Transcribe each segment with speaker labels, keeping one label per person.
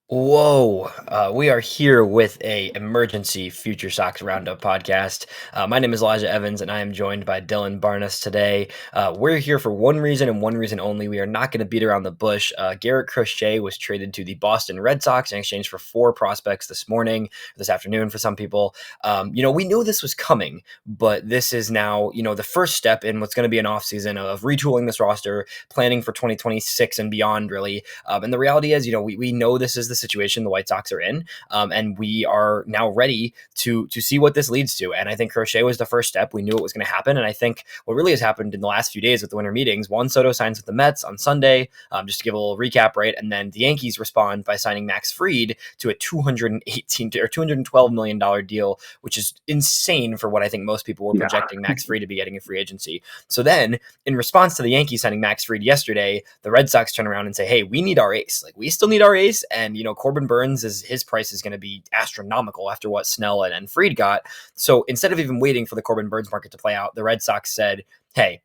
Speaker 1: Whoa, we are here with a emergency FutureSox RoundUp podcast. My name is Elijah Evans, and I am joined by Dylan Barnas today. We're here for one reason and one reason only. We are not going to beat around the bush. Garrett Crochet was traded to the Boston Red Sox in exchange for 4 prospects this afternoon for some people. We knew this was coming, but this is now, the first step in what's going to be an offseason of retooling this roster, planning for 2026 and beyond, really. And the reality is, we know this is the situation the White Sox are in, and we are now ready to see what this leads to. And I think Crochet was the first step. We knew it was going to happen, and I think what really has happened in the last few days with the winter meetings, Juan Soto signs with the Mets on Sunday, just to give a little recap, right? And then the Yankees respond by signing Max Fried to a $212 million deal, which is insane for what I think most people were projecting Max Fried to be getting in free agency. So then, in response to the Yankees signing Max Fried yesterday, the Red Sox turn around and say, hey, we need our ace. Like, we still need our ace. And, Corbin Burns, his price is going to be astronomical after what Snell and Fried got. So instead of even waiting for the Corbin Burns market to play out, the Red Sox said, hey,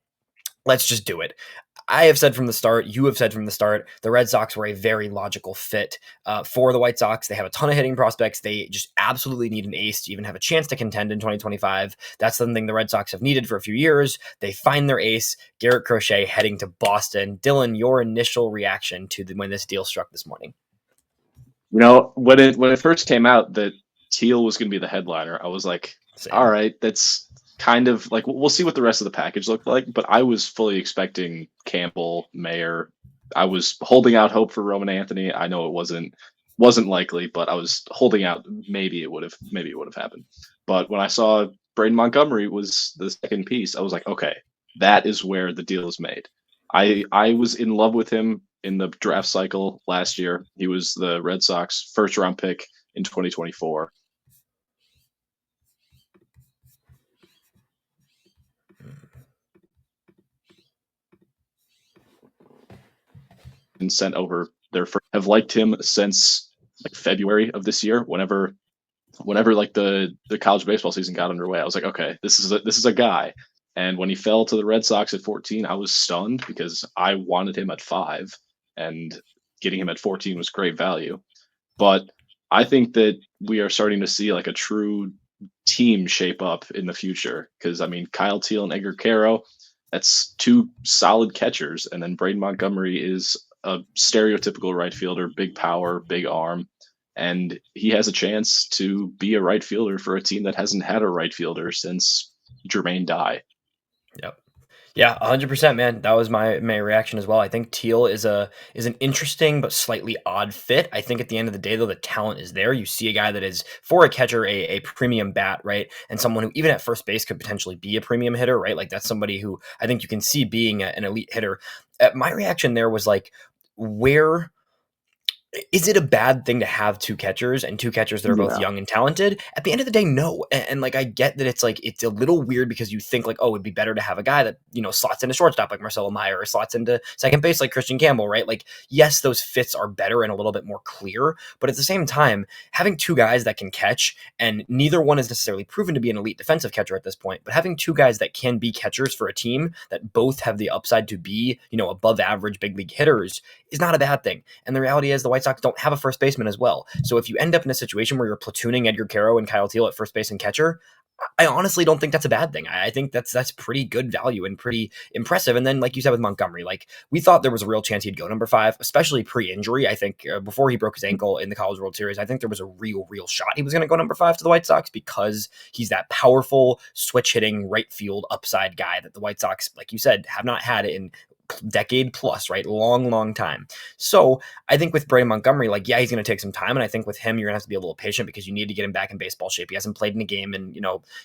Speaker 1: let's just do it. I have said from the start, you have said from the start, the Red Sox were a very logical fit for the White Sox. They have a ton of hitting prospects. They just absolutely need an ace to even have a chance to contend in 2025. That's something the Red Sox have needed for a few years. They find their ace, Garrett Crochet, heading to Boston. Dylan, your initial reaction to when this deal struck this morning?
Speaker 2: When it first came out that Teal was going to be the headliner, I was like,
Speaker 1: Same.
Speaker 2: all right, that's kind of like, we'll see what the rest of the package looked like. But I was fully expecting Campbell, Mayer. I was holding out hope for Roman Anthony. I know it wasn't likely, but I was holding out. Maybe it would have happened. But when I saw Braden Montgomery was the second piece, I was like, okay, that is where the deal is made. I was in love with him in the draft cycle last year. He was the Red Sox first round pick in 2024. And sent over their first, have liked him since like February of this year. Whenever like the college baseball season got underway, I was like, okay, this is a guy. And when he fell to the Red Sox at 14, I was stunned because I wanted him at 5, and getting him at 14 was great value. But I think that we are starting to see like a true team shape up in the future, because I mean, Kyle Teal and Edgar Caro, that's 2 solid catchers, and then Braden Montgomery is a stereotypical right fielder, big power, big arm, and he has a chance to be a right fielder for a team that hasn't had a right fielder since Jermaine Dye.
Speaker 1: Yep. Yeah, 100%, man. That was my reaction as well. I think Teal is an interesting but slightly odd fit. I think at the end of the day, though, the talent is there. You see a guy that is, for a catcher, a premium bat, right? And someone who, even at first base, could potentially be a premium hitter, right? Like, that's somebody who I think you can see being an elite hitter. My reaction there was like, where is it a bad thing to have 2 catchers and 2 catchers that are both young and talented? At the end of the day, no. And like, I get that it's a little weird because you think like, oh, it'd be better to have a guy that, slots into shortstop like Marcelo Meyer, or slots into second base like Christian Campbell, right? Like, yes, those fits are better and a little bit more clear, but at the same time, having 2 guys that can catch, and neither one is necessarily proven to be an elite defensive catcher at this point, but having 2 guys that can be catchers for a team that both have the upside to be, above average big league hitters is not a bad thing. And the reality is the White Sox don't have a first baseman as well. So if you end up in a situation where you're platooning Edgar Caro and Kyle Teal at first base and catcher, I honestly don't think that's a bad thing. I think that's pretty good value and pretty impressive. And then, like you said with Montgomery, like, we thought there was a real chance he'd go number 5, especially pre-injury. I think before he broke his ankle in the College World Series, I think there was a real shot he was going to go number 5 to the White Sox, because he's that powerful switch hitting right field upside guy that the White Sox, like you said, have not had in decade plus, right? Long time. So I think with Braden Montgomery, like, yeah, he's going to take some time. And I think with him, you're going to have to be a little patient because you need to get him back in baseball shape. He hasn't played in a game, and,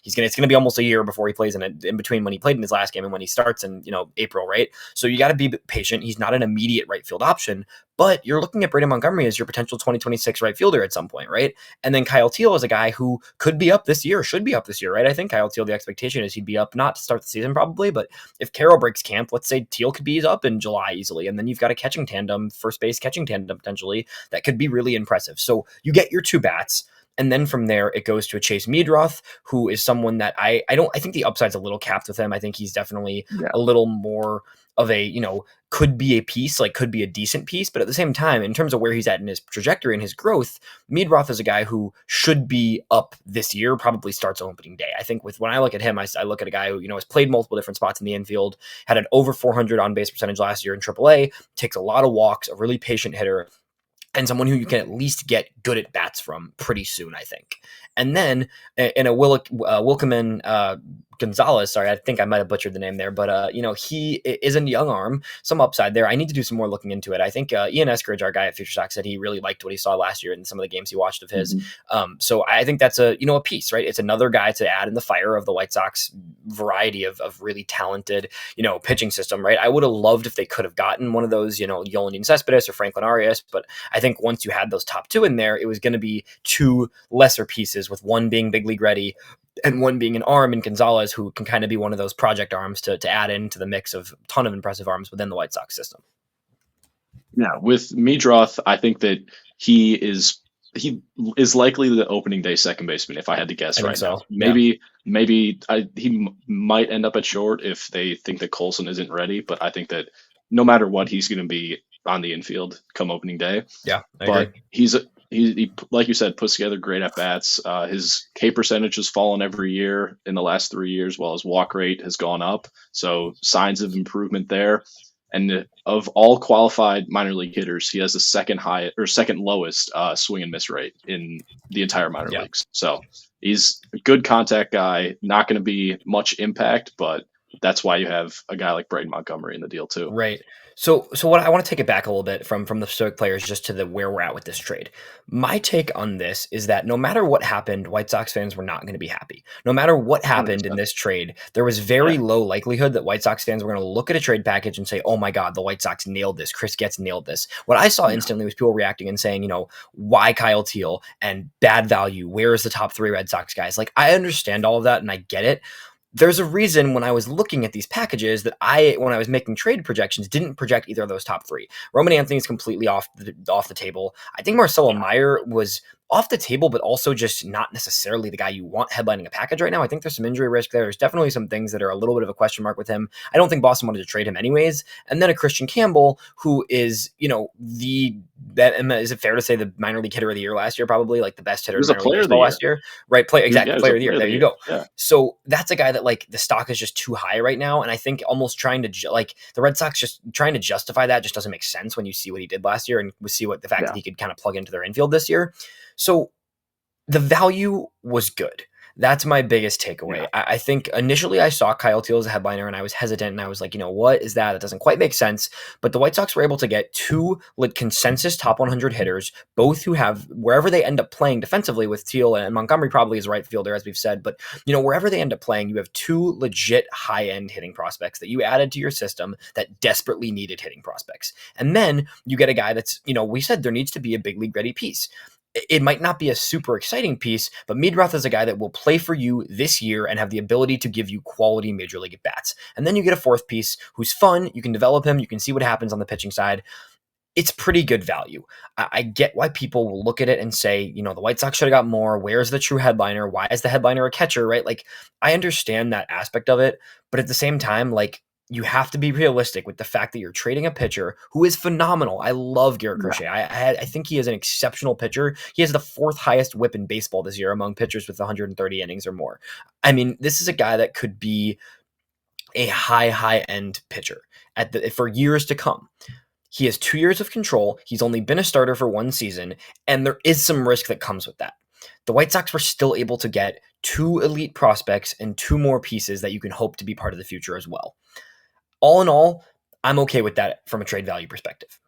Speaker 1: it's going to be almost a year before he plays in between when he played in his last game and when he starts in, April, right? So you got to be patient. He's not an immediate right field option, but you're looking at Braden Montgomery as your potential 2026 right fielder at some point, right? And then Kyle Teal is a guy who could be up this year, should be up this year, right? I think Kyle Teal, the expectation is he'd be up, not to start the season probably, but if Caro breaks camp, let's say Teal could be up in July easily, and then you've got a catching tandem, first base catching tandem potentially, that could be really impressive. So you get your 2 bats. And then from there, it goes to a Chase Meadroth, who is someone that I think the upside's a little capped with him. I think he's definitely
Speaker 2: Yeah.
Speaker 1: a little more of a, could be a piece, like could be a decent piece. But at the same time, in terms of where he's at in his trajectory and his growth, Meadroth is a guy who should be up this year, probably starts opening day. I think when I look at him, I look at a guy who, has played multiple different spots in the infield, had an over 400 on base percentage last year in AAA, takes a lot of walks, a really patient hitter, and someone who you can at least get good at bats from pretty soon, I think. And then in a Wilkeman Gonzalez, sorry, I think I might have butchered the name there, but he is a young arm, some upside there. I need to do some more looking into it. I think Ian Eskridge, our guy at FutureSox, said he really liked what he saw last year in some of the games he watched of his. So I think that's a piece, right? It's another guy to add in the fire of the White Sox variety of really talented, pitching system, right? I would have loved if they could have gotten one of those, Yolandin Cespedes or Franklin Arias, but I think once you had those top two in there, it was going to be two lesser pieces, with one being big league ready and one being an arm in Gonzalez, who can kind of be one of those project arms to add into the mix of a ton of impressive arms within the White Sox system.
Speaker 2: Yeah, with Meadroth, I think that he is likely the opening day second baseman, if I had to guess right now. Maybe he might end up at short if they think that Colson isn't ready, but I think that no matter what, he's going to be on the infield come opening day.
Speaker 1: Yeah,
Speaker 2: but he like you said, puts together great at bats. His K percentage has fallen every year in the last 3 years, while his walk rate has gone up. So signs of improvement there. And of all qualified minor league hitters, he has the second lowest swing and miss rate in the entire minor leagues. So he's a good contact guy. Not going to be much impact, but that's why you have a guy like Braden Montgomery in the deal too.
Speaker 1: Right. So what I want to take it back a little bit from the Stoic players just to the where we're at with this trade. My take on this is that no matter what happened, White Sox fans were not going to be happy. No matter what happened 100%. In this trade, there was very low likelihood that White Sox fans were going to look at a trade package and say, "Oh my God, the White Sox nailed this. Chris Getz nailed this." What I saw instantly was people reacting and saying, "Why Kyle Teal and bad value? Where is the top 3 Red Sox guys?" Like, I understand all of that and I get it. There's a reason when I was looking at these packages that when I was making trade projections, didn't project either of those top 3. Roman Anthony is completely off the table. I think Marcelo Meyer was off the table, but also just not necessarily the guy you want headlining a package right now. I think there's some injury risk there. There's definitely some things that are a little bit of a question mark with him. I don't think Boston wanted to trade him anyways. And then a Christian Campbell, who is, is it fair to say the minor league hitter of the year last year, probably like the best hitter in minor league baseball last year? Right. Player of the year. There you go. Yeah. So that's a guy that the stock is just too high right now. And I think almost trying to the Red Sox just trying to justify that just doesn't make sense when you see what he did last year and we see what the fact that he could kind of plug into their infield this year. So the value was good. That's my biggest takeaway. Yeah. I think initially I saw Kyle Teal as a headliner and I was hesitant and I was like, what is that? It doesn't quite make sense. But the White Sox were able to get 2 consensus top 100 hitters, both who have, wherever they end up playing defensively with Teal and Montgomery probably is right fielder, as we've said. But, wherever they end up playing, you have 2 legit high-end hitting prospects that you added to your system that desperately needed hitting prospects. And then you get a guy that's, we said there needs to be a big league ready piece. It might not be a super exciting piece, but Meadroth is a guy that will play for you this year and have the ability to give you quality major league at-bats. And then you get a 4th piece who's fun. You can develop him. You can see what happens on the pitching side. It's pretty good value. I get why people will look at it and say, the White Sox should have got more. Where's the true headliner? Why is the headliner a catcher, right? I understand that aspect of it, but at the same time, you have to be realistic with the fact that you're trading a pitcher who is phenomenal. I love Garrett Crochet. I think he is an exceptional pitcher. He has the 4th highest whip in baseball this year among pitchers with 130 innings or more. I mean, this is a guy that could be a high-end pitcher for years to come. He has 2 years of control. He's only been a starter for 1 season, and there is some risk that comes with that. The White Sox were still able to get 2 elite prospects and 2 more pieces that you can hope to be part of the future as well. All in all, I'm okay with that from a trade value perspective.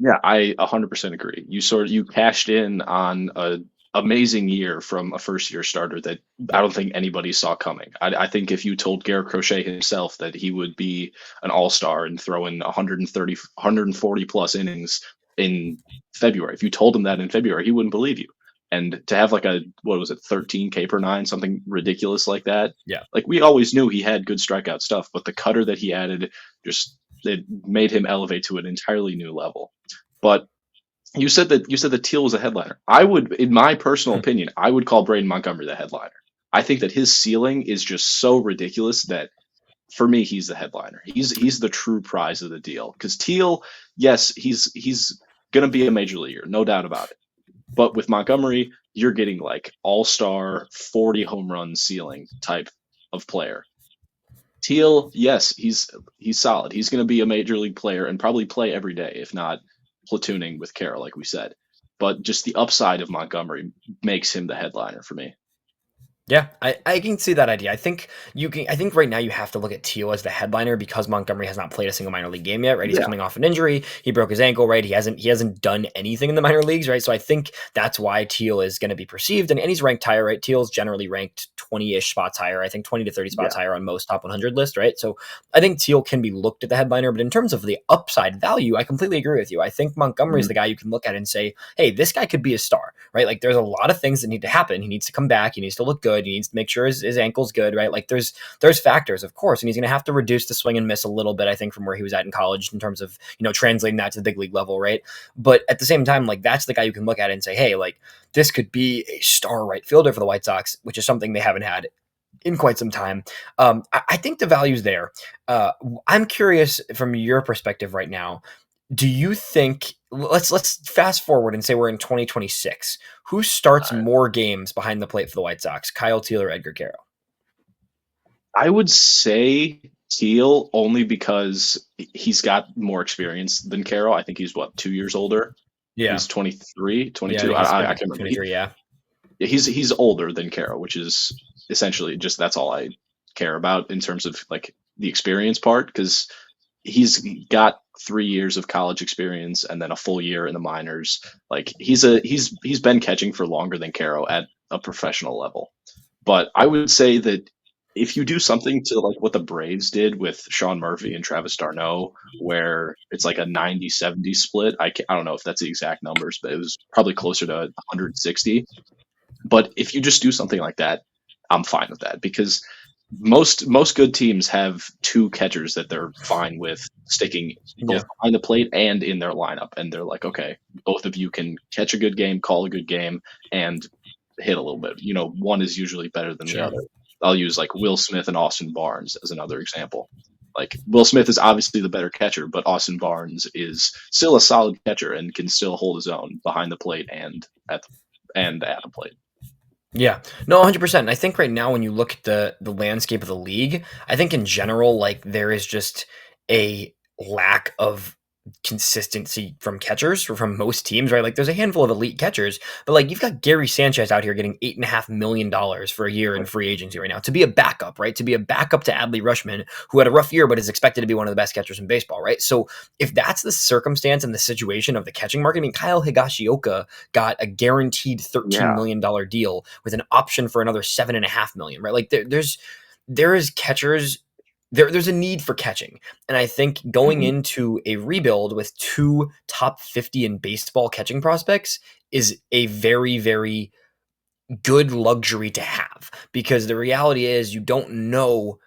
Speaker 2: Yeah, I 100% agree. You cashed in on an amazing year from a first-year starter that I don't think anybody saw coming. I think if you told Garrett Crochet himself that he would be an all-star and throw in 140 plus innings in February, if you told him that in February, he wouldn't believe you. And to have 13 K per 9, something ridiculous like that.
Speaker 1: Yeah.
Speaker 2: We always knew he had good strikeout stuff, but the cutter that he added it made him elevate to an entirely new level. But You said that Teal was a headliner. I would, in my personal
Speaker 1: Hmm.
Speaker 2: opinion, I would call Braden Montgomery the headliner. I think that his ceiling is just so ridiculous that for me, he's the headliner. He's the true prize of the deal. Because Teal, yes, he's gonna be a major leaguer, no doubt about it. But with Montgomery, you're getting like all-star 40 home run ceiling type of player. Teal, yes, he's solid. He's going to be a major league player and probably play every day, if not platooning with Carroll, like we said. But just the upside of Montgomery makes him the headliner for me.
Speaker 1: Yeah, I can see that idea. I think you can. I think right now you have to look at Teal as the headliner because Montgomery has not played a single minor league game yet. Right, he's
Speaker 2: Yeah,
Speaker 1: coming off an injury. He broke his ankle. Right, he hasn't done anything in the minor leagues. Right, so I think that's why Teal is going to be perceived, and he's ranked higher. Right, Teal's generally ranked 20-ish spots higher. I think 20 to 30 spots
Speaker 2: yeah.
Speaker 1: higher on most top 100 lists. Right, so I think Teal can be looked at the headliner, but in terms of the upside value, I completely agree with you. I think Montgomery is
Speaker 2: Mhm.
Speaker 1: the guy you can look at and say, hey, this guy could be a star. Right, like there's a lot of things that need to happen. He needs to come back. He needs to look good. He needs to make sure his ankle's good, right? Like there's factors, of course, and he's going to have to reduce the swing and miss a little bit, I think, from where he was at in college in terms of translating that to the big league level, right? But at the same time, like that's the guy you can look at and say, hey, like this could be a star right fielder for the White Sox, which is something they haven't had in quite some time. I think the value's there. I'm curious from your perspective right now. Do you think let's fast forward and say we're in 2026? Who starts
Speaker 2: All right.
Speaker 1: more games behind the plate for the White Sox, Kyle Teel or Edgar Carroll?
Speaker 2: I would say Teal only because he's got more experience than Carroll. I think he's what, 2 years older.
Speaker 1: Yeah.
Speaker 2: He's 23,
Speaker 1: Yeah, I
Speaker 2: 22.
Speaker 1: think he's
Speaker 2: I
Speaker 1: gonna be
Speaker 2: can't remember.
Speaker 1: 23. Yeah.
Speaker 2: He's older than Carroll, which is essentially just that's all I care about in terms of like the experience part because he's got 3 years of college experience and then a full year in the minors. Like he's been catching for longer than Carroll at a professional level. But I would say that if you do something to like what the Braves did with Sean Murphy and Travis d'Arnaud, where it's like a 90-70 split, I don't know if that's the exact numbers, but it was probably closer to 160. But if you just do something like that, I'm fine with that because most good teams have two catchers that they're fine with sticking both
Speaker 1: Yeah.
Speaker 2: behind the plate and in their lineup, and they're like, okay, both of you can catch a good game, call a good game, and hit a little bit. One is usually better than the
Speaker 1: Sure.
Speaker 2: other. I'll use like Will Smith and Austin Barnes as another example. Like Will Smith is obviously the better catcher, but Austin Barnes is still a solid catcher and can still hold his own behind the plate and at the plate.
Speaker 1: Yeah. No, 100%. I think right now when you look at the landscape of the league, I think in general like there is just a lack of consistency from catchers or from most teams, right? Like there's a handful of elite catchers, but like you've got Gary Sanchez out here getting $8.5 million for a year in
Speaker 2: Right.
Speaker 1: free agency right now to be a backup, right? To be a backup to Adley Rushman, who had a rough year but is expected to be one of the best catchers in baseball, right? So if that's the circumstance and the situation of the catching market, I mean Kyle Higashioka got a guaranteed $13 million deal with an option for another $7.5 million, right? Like there is catchers there's a need for catching. And I think going
Speaker 2: Mhm.
Speaker 1: into a rebuild with two top 50 in baseball catching prospects is a very, very good luxury to have because the reality is you don't know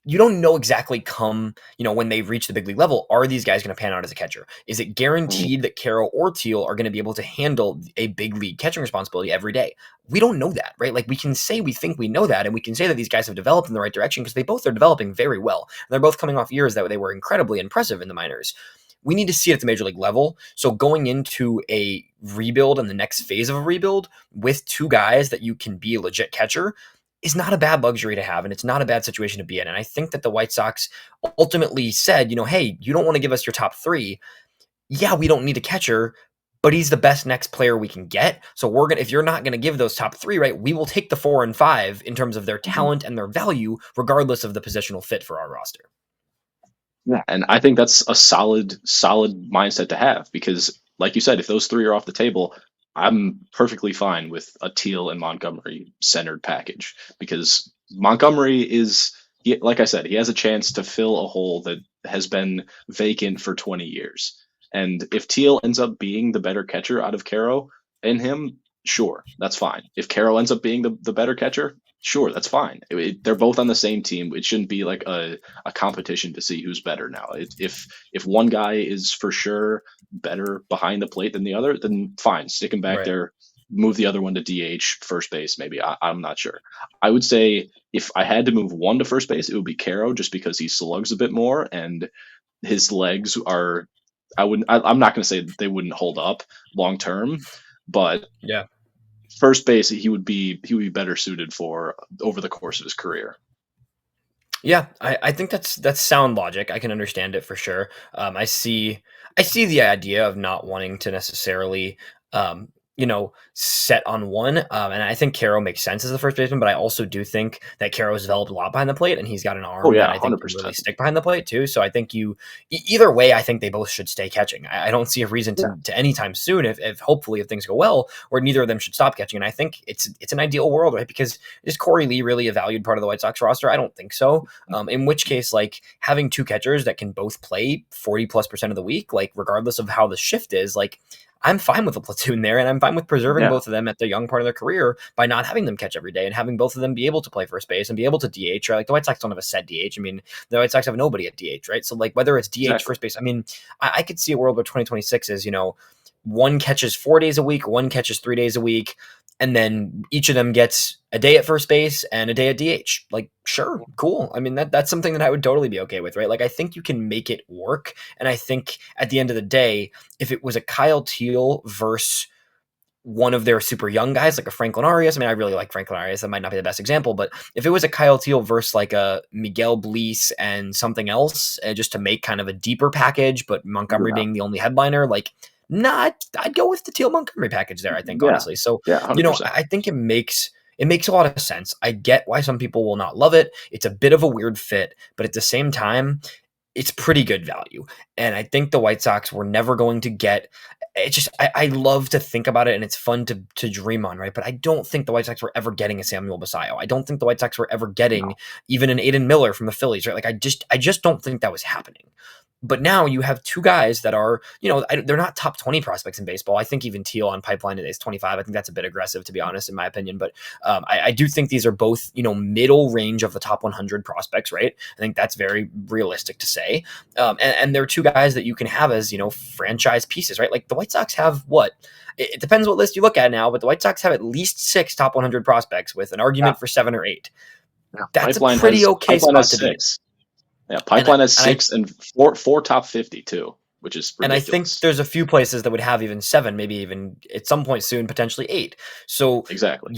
Speaker 1: exactly when they reach the big league level, are these guys going to pan out as a catcher? Is it
Speaker 2: Mhm.
Speaker 1: guaranteed that Carroll or Teal are going to be able to handle a big league catching responsibility every day? We don't know that, right? Like we can say we think we know that, and we can say that these guys have developed in the right direction because they both are developing very well. And they're both coming off years that they were incredibly impressive in the minors. We need to see it at the major league level. So going into a rebuild and the next phase of a rebuild with two guys that you can be a legit catcher is not a bad luxury to have, and it's not a bad situation to be in. And I think that the White Sox ultimately said, hey, you don't want to give us your top three. Yeah, we don't need a catcher, but he's the best next player we can get. So if you're not gonna give those top three, right, we will take the 4 and 5 in terms of their
Speaker 2: Mhm.
Speaker 1: talent and their value, regardless of the positional fit for our roster.
Speaker 2: Yeah, and I think that's a solid mindset to have because, like you said, if those three are off the table, I'm perfectly fine with a Teal and Montgomery centered package because Montgomery like I said, he has a chance to fill a hole that has been vacant for 20 years. And if Teal ends up being the better catcher out of Caro and him, sure, that's fine. If Caro ends up being the better catcher, Sure, that's fine. They're both on the same team. It shouldn't be like a competition to see who's better now. If one guy is for sure better behind the plate than the other, then fine, stick him back
Speaker 1: Right.
Speaker 2: there. Move the other one to DH, first base, maybe. I'm not sure. I would say if I had to move one to first base, it would be Caro, just because he slugs a bit more and his legs are. I wouldn't. I'm not going to say they wouldn't hold up long term, but
Speaker 1: Yeah.
Speaker 2: first base he would be better suited for over the course of his career.
Speaker 1: Yeah, I think that's sound logic. I can understand it for sure. I see the idea of not wanting to necessarily, set on one. And I think Caro makes sense as the first baseman, but I also do think that Caro's developed a lot behind the plate, and he's got an
Speaker 2: Oh
Speaker 1: arm
Speaker 2: yeah,
Speaker 1: that I think
Speaker 2: hundred
Speaker 1: can really
Speaker 2: percent.
Speaker 1: stick behind the plate too. So I think either way, I think they both should stay catching. I don't see a reason
Speaker 2: Yeah,
Speaker 1: to anytime soon, if hopefully if things go well, where neither of them should stop catching. And I think it's an ideal world, right? Because is Corey Lee really a valued part of the White Sox roster? I don't think so. In which case, like having two catchers that can both play 40+% of the week, like regardless of how the shift is, like I'm fine with a platoon there, and I'm fine with preserving
Speaker 2: yeah,
Speaker 1: both of them at the young part of their career by not having them catch every day and having both of them be able to play first base and be able to DH. Right? Like the White Sox don't have a set DH. I mean, the White Sox have nobody at DH, right? So like whether it's DH
Speaker 2: exactly.
Speaker 1: first base, I mean, I could see a world where 2026 is one catches 4 days a week, one catches 3 days a week, and then each of them gets a day at first base and a day at DH. Like, sure, cool. I mean, that's something that I would totally be okay with, right? Like, I think you can make it work. And I think at the end of the day, if it was a Kyle Teal versus one of their super young guys, like a Franklin Arias. I mean, I really like Franklin Arias. That might not be the best example, but if it was a Kyle Teal versus like a Miguel Bleis and something else, just to make kind of a deeper package, but Montgomery
Speaker 2: Yeah,
Speaker 1: being the only headliner, like, not, I'd go with the Teal Montgomery package there. I think
Speaker 2: yeah,
Speaker 1: honestly. So,
Speaker 2: yeah, 100%.
Speaker 1: I think it makes a lot of sense. I get why some people will not love it. It's a bit of a weird fit, but at the same time, it's pretty good value. And I think the White Sox were never going to get it's just I love to think about it and it's fun to dream on, right? But I don't think the White Sox were ever getting a Samuel Basallo. I don't think the White Sox were ever getting
Speaker 2: No,
Speaker 1: even an Aiden Miller from the Phillies, right? Like I just don't think that was happening. But now you have two guys that are, they're not top 20 prospects in baseball. I think even Teal on Pipeline today is 25. I think that's a bit aggressive, to be honest, in my opinion. But I do think these are both, middle range of the top 100 prospects, right? I think that's very realistic to say. And they're two guys that you can have as, franchise pieces, right? Like the White Sox have what? It depends what list you look at now, but the White Sox have at least six top 100 prospects with an
Speaker 2: yeah,
Speaker 1: argument for 7 or 8.
Speaker 2: yeah.
Speaker 1: That's a pretty okay
Speaker 2: Pipeline
Speaker 1: spot
Speaker 2: has
Speaker 1: to be in.
Speaker 2: six. Yeah,
Speaker 1: And
Speaker 2: Pipeline has
Speaker 1: and I
Speaker 2: six and four top 50 too, which is
Speaker 1: And I think
Speaker 2: ridiculous.
Speaker 1: there's a few places that would have even 7, maybe even at some point soon, potentially 8. So,
Speaker 2: Exactly.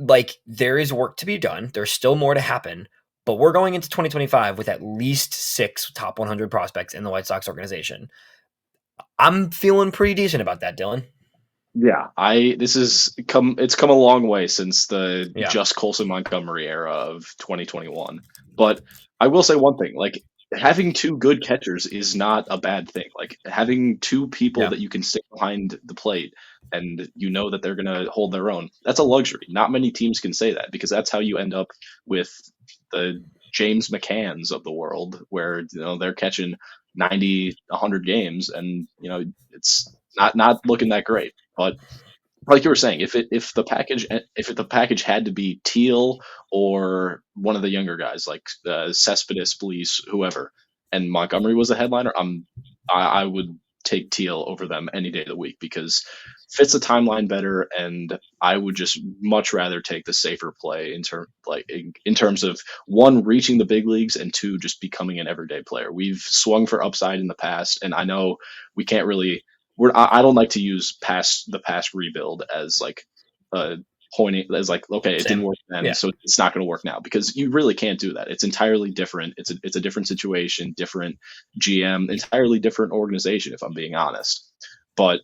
Speaker 1: like there is work to be done. There's still more to happen, but we're going into 2025 with at least 6 top 100 prospects in the White Sox organization. I'm feeling pretty decent about that, Dylan.
Speaker 2: Yeah, I this is come it's come a long way since the
Speaker 1: Yeah.
Speaker 2: just Colson Montgomery era of 2021. But I will say one thing, like having two good catchers is not a bad thing. Like having two people
Speaker 1: Yeah.
Speaker 2: that you can stick behind the plate and you know that they're going to hold their own. That's a luxury. Not many teams can say that because that's how you end up with the James McCanns of the world where they're catching 90 100 games and it's not looking that great. But like you were saying, if the package had to be Teal or one of the younger guys like Cespedes, Blease, whoever, and Montgomery was the headliner, I would take Teal over them any day of the week because fits the timeline better, and I would just much rather take the safer play in terms of one reaching the big leagues and two just becoming an everyday player. We've swung for upside in the past, and I know we can't really I don't like to use the past rebuild as like uh pointing as like okay it didn't
Speaker 1: Same.
Speaker 2: work then
Speaker 1: Yeah.
Speaker 2: so it's not going to work now because you really can't do that. It's entirely different. It's a different situation, different GM, entirely different organization if I'm being honest. But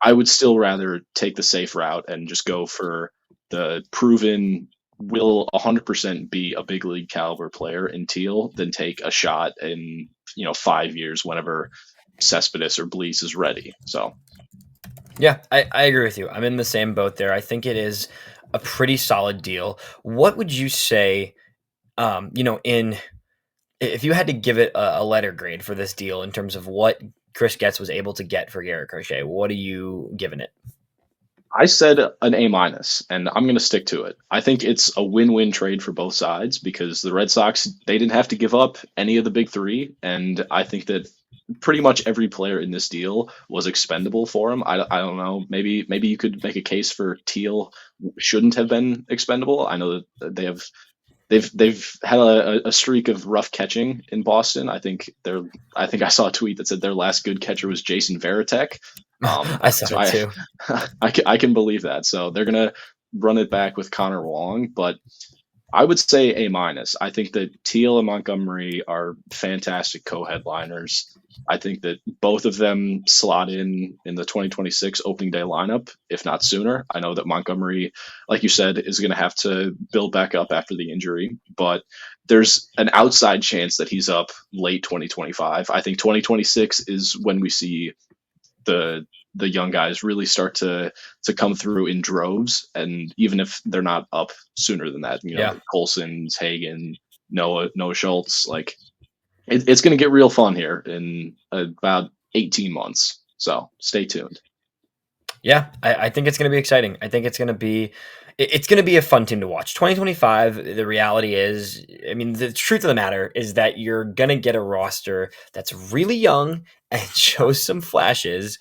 Speaker 2: I would still rather take the safe route and just go for the proven will 100% be a big league caliber player in Teal than take a shot in 5 years whenever Cespedes or Blease is ready. So
Speaker 1: Yeah, I agree with you. I'm in the same boat there. I think it is a pretty solid deal. What would you say, in if you had to give it a letter grade for this deal in terms of what Chris Getz was able to get for Garrett Crochet, what are you giving it?
Speaker 2: I said an A minus, and I'm going to stick to it. I think it's a win-win trade for both sides because the Red Sox, they didn't have to give up any of the big three, and I think that pretty much every player in this deal was expendable for him. I don't know. Maybe you could make a case for Teal shouldn't have been expendable. I know that they've had a streak of rough catching in Boston. I think I saw a tweet that said their last good catcher was Jason Varitek.
Speaker 1: I saw
Speaker 2: So
Speaker 1: it too.
Speaker 2: I can believe that. So they're gonna run it back with Connor Wong, but I would say A minus. I think that Teal and Montgomery are fantastic co-headliners. I think that both of them slot in the 2026 opening day lineup, if not sooner. I know that Montgomery, like you said, is going to have to build back up after the injury, but there's an outside chance that he's up late 2025. I think 2026 is when we see the the young guys really start to come through in droves, and even if they're not up sooner than that,
Speaker 1: Yeah.
Speaker 2: Colson's, Hagen, Noah Schultz, like it's going to get real fun here in about 18 months. So stay tuned.
Speaker 1: Yeah, I think it's going to be exciting. I think it's going to be a fun team to watch. 2025, the reality is, I mean, the truth of the matter is that you're going to get a roster that's really young and shows some flashes,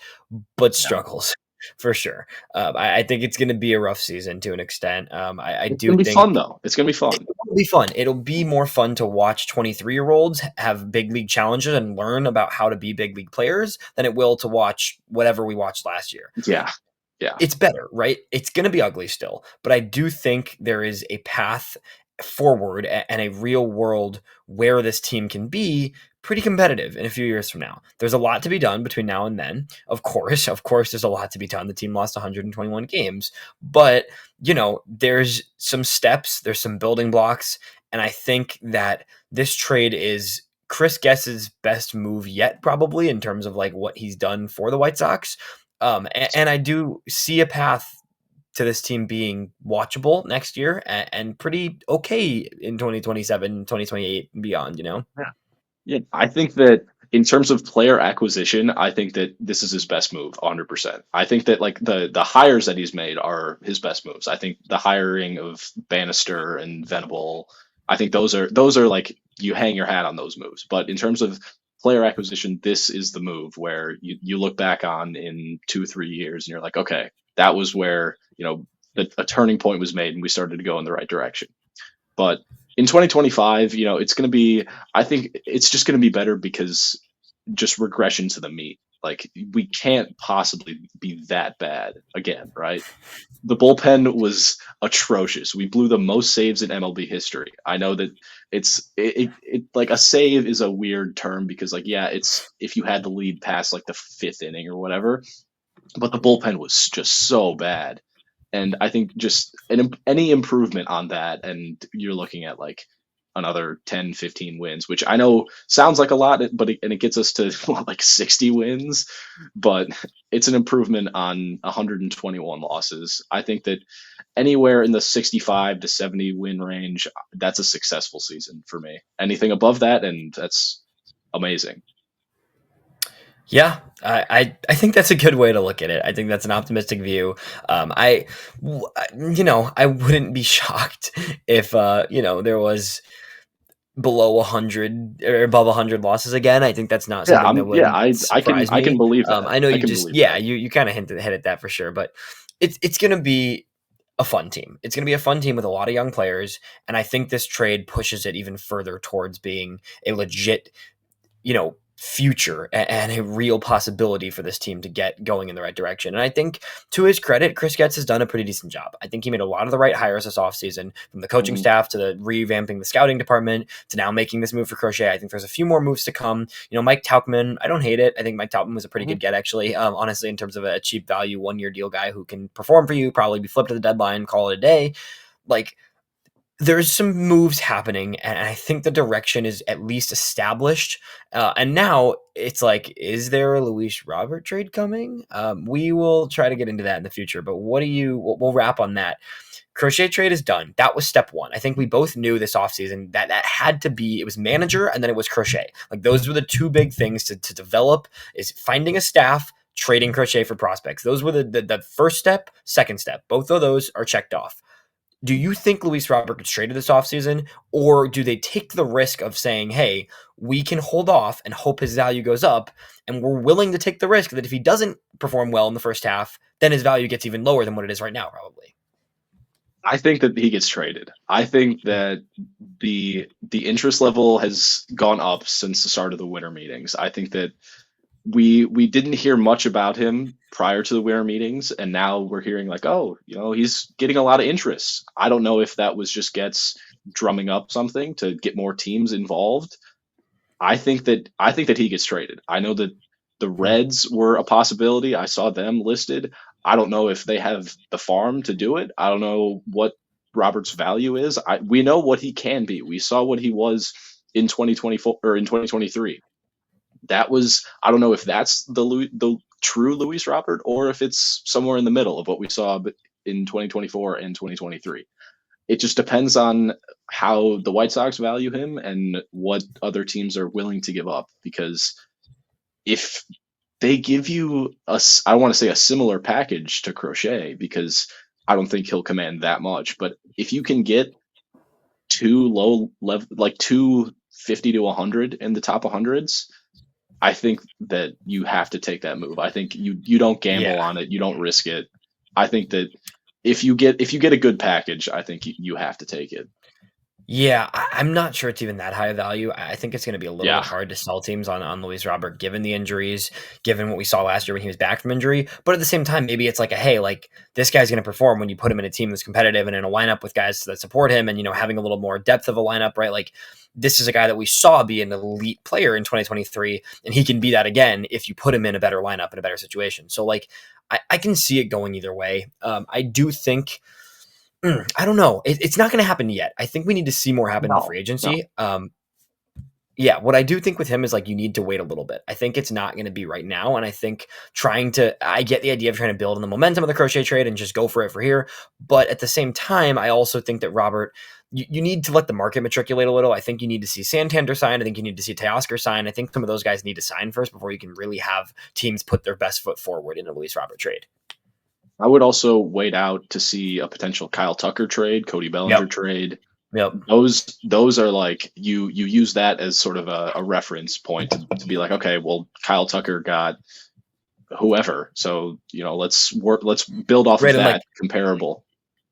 Speaker 1: but
Speaker 2: Yeah.
Speaker 1: struggles for sure. I think it's going to be a rough season to an extent. I
Speaker 2: It's
Speaker 1: do
Speaker 2: going to be
Speaker 1: think
Speaker 2: fun, though. It's going to be fun.
Speaker 1: it'll be fun. It'll be more fun to watch 23-year-olds have big league challenges and learn about how to be big league players than it will to watch whatever we watched last year.
Speaker 2: Yeah. Yeah.
Speaker 1: It's better, right? It's going to be ugly still, but I do think there is a path forward and a real world where this team can be pretty competitive in a few years from now. There's a lot to be done between now and then. Of course, there's a lot to be done. The team lost 121 games, but there's some steps, there's some building blocks, and I think that this trade is Chris Guess's best move yet, probably in terms of like what he's done for the White Sox. And I do see a path to this team being watchable next year and pretty okay in 2027, 2028 and beyond,
Speaker 2: Yeah. Yeah. I think that in terms of player acquisition, I think that this is his best move, 100%. I think that like the hires that he's made are his best moves. I think the hiring of Bannister and Venable, I think those are like you hang your hat on those moves. But in terms of player acquisition, this is the move where you look back on in 2-3 years and you're like, okay, that was where, a turning point was made and we started to go in the right direction. But in 2025, it's going to be, I think it's just going to be better because just regression to the meat. Like we can't possibly be that bad again, right? The bullpen was atrocious. We blew the most saves in MLB history. I know that it like a save is a weird term because like, yeah, it's if you had the lead past like the fifth inning or whatever, but the bullpen was just so bad. And I think just any improvement on that, and you're looking at like another 10, 15 wins, which I know sounds like a lot, but it gets us to what, like 60 wins, but it's an improvement on 121 losses. I think that anywhere in the 65 to 70 win range, that's a successful season for me. Anything above that, and that's amazing.
Speaker 1: Yeah, I think that's a good way to look at it. I think that's an optimistic view. I wouldn't be shocked if there was below 100 or above 100 losses again. I think that's not
Speaker 2: Yeah,
Speaker 1: something that would surprise
Speaker 2: I can
Speaker 1: me.
Speaker 2: believe that.
Speaker 1: I know
Speaker 2: I
Speaker 1: you
Speaker 2: can
Speaker 1: just
Speaker 2: believe that.
Speaker 1: you kind of hit at that for sure, but it's going to be a fun team. It's going to be a fun team with a lot of young players, and I think this trade pushes it even further towards being a legit future and a real possibility for this team to get going in the right direction. And I think to his credit, Chris Getz has done a pretty decent job. I think he made a lot of the right hires this offseason, from the coaching staff to the revamping the scouting department to now making this move for Crochet. I think there's a few more moves to come. Mike Tauchman, I don't hate it. I think Mike Tauchman was a pretty good get, actually, honestly, in terms of a cheap value 1-year deal guy who can perform for you, probably be flipped at the deadline, call it a day. Like, there's some moves happening, and I think the direction is at least established. And now it's like, is there a Luis Robert trade coming? We will try to get into that in the future, but we'll wrap on that. Crochet trade is done. That was step one. I think we both knew this offseason that had to be, it was manager and then it was Crochet. Like those were the two big things to develop, is finding a staff trading Crochet for prospects. Those were the first step, second step. Both of those are checked off. Do you think Luis Robert gets traded this offseason, or do they take the risk of saying, hey, we can hold off and hope his value goes up, and we're willing to take the risk that if he doesn't perform well in the first half, then his value gets even lower than what it is right now, probably?
Speaker 2: I think that he gets traded. I think that the interest level has gone up since the start of the winter meetings. I think that we didn't hear much about him prior to the winter meetings, and now we're hearing like, oh, he's getting a lot of interest. I don't know if that was just Getz drumming up something to get more teams involved. I think that he gets traded. I know that the Reds were a possibility. I saw them listed. I don't know if they have the farm to do it. I don't know what Robert's value is. We know what he can be. We saw what he was in 2024 or in 2023. That was, I don't know if that's the true Luis Robert or if it's somewhere in the middle of what we saw in 2024 and 2023. It just depends on how the White Sox value him and what other teams are willing to give up. Because if they give you I want to say a similar package to Crochet, because I don't think he'll command that much. But if you can get two low level, like 250 to 100 in the top 100s, I think that you have to take that move. I think you don't gamble on it. You don't risk it. I think that if you get a good package, I think you have to take it.
Speaker 1: Yeah, I'm not sure it's even that high of value. I think it's going to be a little bit hard to sell teams on Luis Robert, given the injuries, given what we saw last year when he was back from injury. But at the same time, maybe it's like hey, like this guy's going to perform when you put him in a team that's competitive and in a lineup with guys that support him, and having a little more depth of a lineup, right? Like this is a guy that we saw be an elite player in 2023, and he can be that again if you put him in a better lineup in a better situation. So like I can see it going either way. I do think. I don't know. It's not going to happen yet. I think we need to see more happen in free agency. No. Yeah, what I do think with him is like you need to wait a little bit. I think it's not going to be right now, and I think I get the idea of trying to build on the momentum of the Crochet trade and just go for it for here. But at the same time, I also think that Robert, you need to let the market matriculate a little. I think you need to see Santander sign. I think you need to see Teoscar sign. I think some of those guys need to sign first before you can really have teams put their best foot forward in a Luis Robert trade.
Speaker 2: I would also wait out to see a potential Kyle Tucker trade, Cody Bellinger trade.
Speaker 1: Yep.
Speaker 2: Those are like you use that as sort of a reference point to be like, okay, well, Kyle Tucker got whoever, so let's build off of that comparable.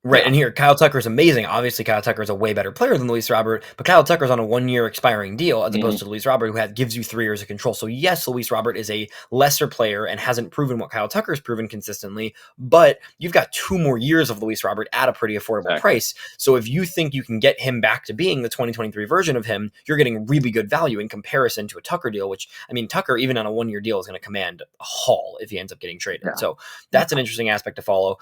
Speaker 1: Right, yeah. And here, Kyle Tucker is amazing. Obviously, Kyle Tucker is a way better player than Luis Robert, but Kyle Tucker's on a 1-year expiring deal as opposed to Luis Robert, who gives you 3 years of control. So yes, Luis Robert is a lesser player and hasn't proven what Kyle Tucker's proven consistently, but you've got 2 more years of Luis Robert at a pretty affordable price. So if you think you can get him back to being the 2023 version of him, you're getting really good value in comparison to a Tucker deal, which, I mean, Tucker, even on a 1-year deal, is going to command a haul if he ends up getting traded. Yeah. So that's an interesting aspect to follow.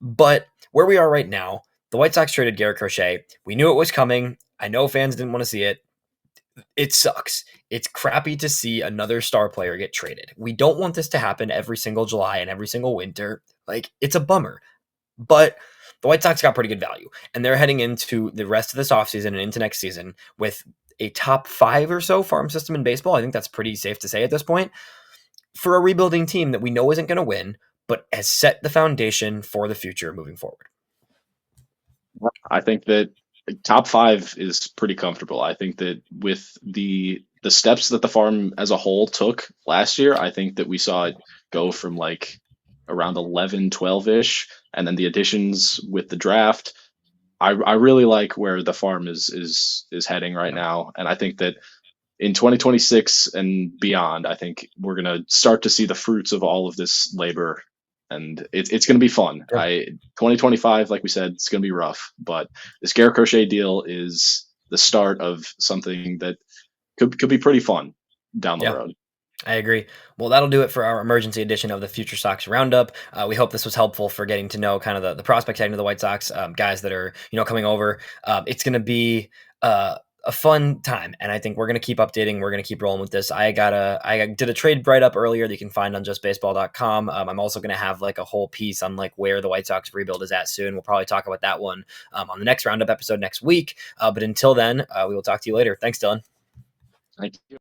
Speaker 1: But where we are right now, the White Sox traded Garrett Crochet. We knew it was coming. I know fans didn't want to see it. It sucks. It's crappy to see another star player get traded. We don't want this to happen every single July and every single winter. Like, it's a bummer. But the White Sox got pretty good value, and they're heading into the rest of this offseason and into next season with a top 5 or so farm system in baseball. I think that's pretty safe to say at this point. For a rebuilding team that we know isn't going to win, but has set the foundation for the future moving forward.
Speaker 2: I think that top 5 is pretty comfortable. I think that with the steps that the farm as a whole took last year, I think that we saw it go from like around 11, 12-ish, and then the additions with the draft. I really like where the farm is heading right now, and I think that in 2026 and beyond, I think we're going to start to see the fruits of all of this labor. And it's going to be fun. 2025, like we said, it's going to be rough. But this Garrett Crochet deal is the start of something that could be pretty fun down the road.
Speaker 1: I agree. Well, that'll do it for our emergency edition of the FutureSox RoundUp. We hope this was helpful for getting to know kind of the prospect heading to the White Sox, guys that are coming over. It's going to be a fun time, and I think we're going to keep updating. We're going to keep rolling with this. I did a trade write-up earlier that you can find on justbaseball.com. I'm also going to have like a whole piece on like where the White Sox rebuild is at soon. We'll probably talk about that one on the next Roundup episode next week. But until then, we will talk to you later. Thanks, Dylan.
Speaker 2: Thank you.